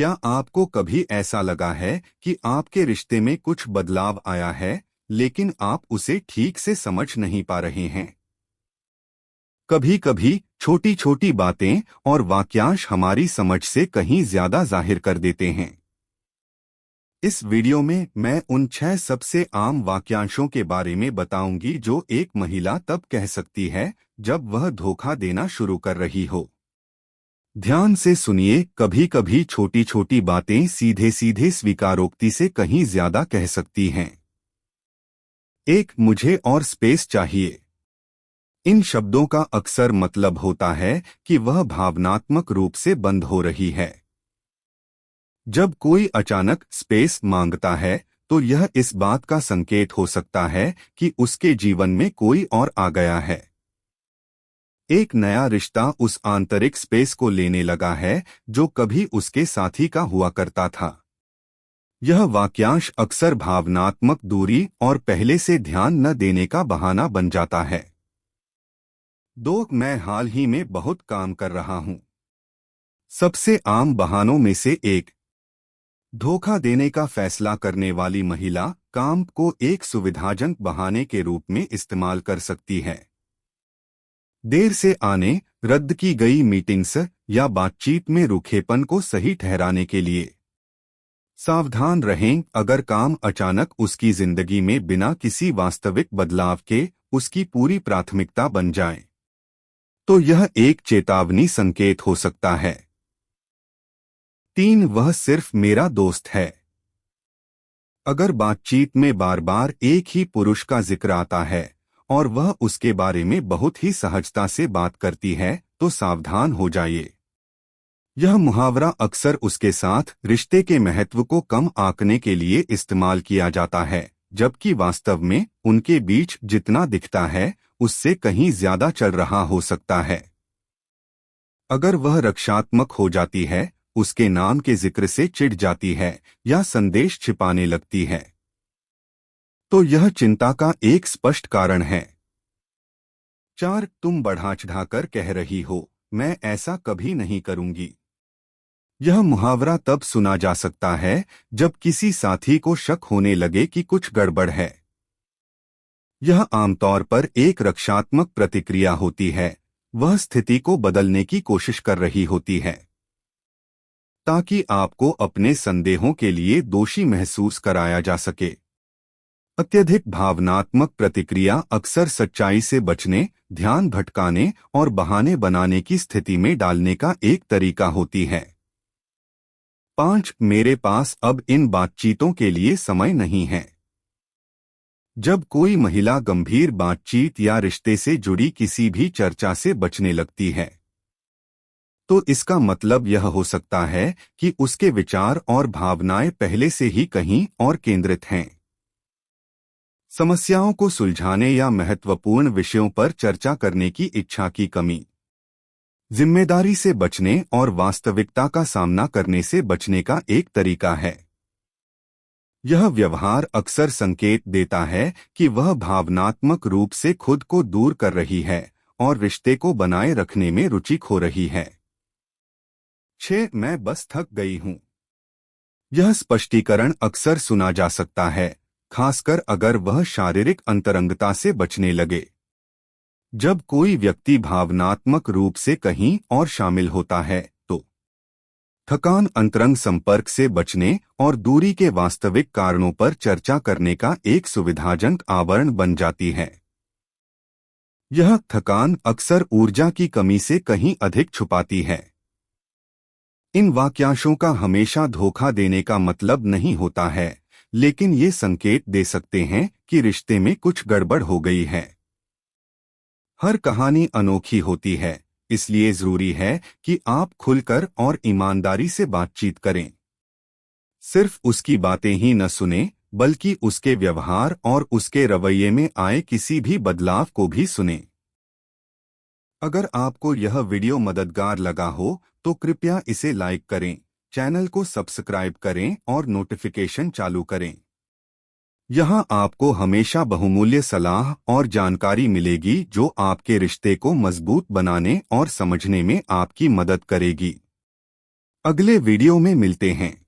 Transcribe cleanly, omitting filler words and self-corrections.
क्या आपको कभी ऐसा लगा है कि आपके रिश्ते में कुछ बदलाव आया है, लेकिन आप उसे ठीक से समझ नहीं पा रहे हैं? कभी कभी छोटी छोटी बातें और वाक्यांश हमारी समझ से कहीं ज्यादा जाहिर कर देते हैं। इस वीडियो में मैं उन 6 सबसे आम वाक्यांशों के बारे में बताऊंगी जो एक महिला तब कह सकती है जब वह धोखा देना शुरू कर रही हो। ध्यान से सुनिए, कभी कभी छोटी छोटी बातें सीधे सीधे स्वीकारोक्ति से कहीं ज्यादा कह सकती हैं। एक, मुझे और स्पेस चाहिए। इन शब्दों का अक्सर मतलब होता है कि वह भावनात्मक रूप से बंद हो रही है। जब कोई अचानक स्पेस मांगता है तो यह इस बात का संकेत हो सकता है कि उसके जीवन में कोई और आ गया है। एक नया रिश्ता उस आंतरिक स्पेस को लेने लगा है जो कभी उसके साथी का हुआ करता था। यह वाक्यांश अक्सर भावनात्मक दूरी और पहले से ध्यान न देने का बहाना बन जाता है। 2, मैं हाल ही में बहुत काम कर रहा हूं। सबसे आम बहानों में से एक। धोखा देने का फैसला करने वाली महिला काम को एक सुविधाजनक बहाने के रूप में इस्तेमाल कर सकती है। देर से आने, रद्द की गई मीटिंग्स या बातचीत में रूखेपन को सही ठहराने के लिए। सावधान रहें, अगर काम अचानक उसकी जिंदगी में बिना किसी वास्तविक बदलाव के उसकी पूरी प्राथमिकता बन जाए, तो यह एक चेतावनी संकेत हो सकता है। 3, वह सिर्फ मेरा दोस्त है। अगर बातचीत में बार बार एक ही पुरुष का जिक्र आता है और वह उसके बारे में बहुत ही सहजता से बात करती है, तो सावधान हो जाइए। यह मुहावरा अक्सर उसके साथ रिश्ते के महत्व को कम आंकने के लिए इस्तेमाल किया जाता है, जबकि वास्तव में उनके बीच जितना दिखता है उससे कहीं ज्यादा चल रहा हो सकता है। अगर वह रक्षात्मक हो जाती है, उसके नाम के जिक्र से चिढ़ जाती है या संदेश छिपाने लगती है, तो यह चिंता का एक स्पष्ट कारण है। 4, तुम बढ़ा चढ़ाकर कह रही हो, मैं ऐसा कभी नहीं करूंगी। यह मुहावरा तब सुना जा सकता है जब किसी साथी को शक होने लगे कि कुछ गड़बड़ है। यह आमतौर पर एक रक्षात्मक प्रतिक्रिया होती है, वह स्थिति को बदलने की कोशिश कर रही होती है ताकि आपको अपने संदेहों के लिए दोषी महसूस कराया जा सके। अत्यधिक भावनात्मक प्रतिक्रिया अक्सर सच्चाई से बचने, ध्यान भटकाने और बहाने बनाने की स्थिति में डालने का एक तरीका होती है। 5, मेरे पास अब इन बातचीतों के लिए समय नहीं है। जब कोई महिला गंभीर बातचीत या रिश्ते से जुड़ी किसी भी चर्चा से बचने लगती है, तो इसका मतलब यह हो सकता है कि उसके विचार और भावनाएं पहले से ही कहीं और केंद्रित हैं। समस्याओं को सुलझाने या महत्वपूर्ण विषयों पर चर्चा करने की इच्छा की कमी, जिम्मेदारी से बचने और वास्तविकता का सामना करने से बचने का एक तरीका है। यह व्यवहार अक्सर संकेत देता है कि वह भावनात्मक रूप से खुद को दूर कर रही है और रिश्ते को बनाए रखने में रुचि खो रही है। 6, मैं बस थक गई हूं। यह स्पष्टीकरण अक्सर सुना जा सकता है, खासकर अगर वह शारीरिक अंतरंगता से बचने लगे। जब कोई व्यक्ति भावनात्मक रूप से कहीं और शामिल होता है, तो थकान अंतरंग संपर्क से बचने और दूरी के वास्तविक कारणों पर चर्चा करने का एक सुविधाजनक आवरण बन जाती है। यह थकान अक्सर ऊर्जा की कमी से कहीं अधिक छुपाती है। इन वाक्यांशों का हमेशा धोखा देने का मतलब नहीं होता है, लेकिन ये संकेत दे सकते हैं कि रिश्ते में कुछ गड़बड़ हो गई है। हर कहानी अनोखी होती है, इसलिए जरूरी है कि आप खुलकर और ईमानदारी से बातचीत करें। सिर्फ उसकी बातें ही न सुनें, बल्कि उसके व्यवहार और उसके रवैये में आए किसी भी बदलाव को भी सुनें। अगर आपको यह वीडियो मददगार लगा हो तो कृपया इसे लाइक करें, चैनल को सब्सक्राइब करें और नोटिफिकेशन चालू करें। यहाँ आपको हमेशा बहुमूल्य सलाह और जानकारी मिलेगी जो आपके रिश्ते को मजबूत बनाने और समझने में आपकी मदद करेगी। अगले वीडियो में मिलते हैं।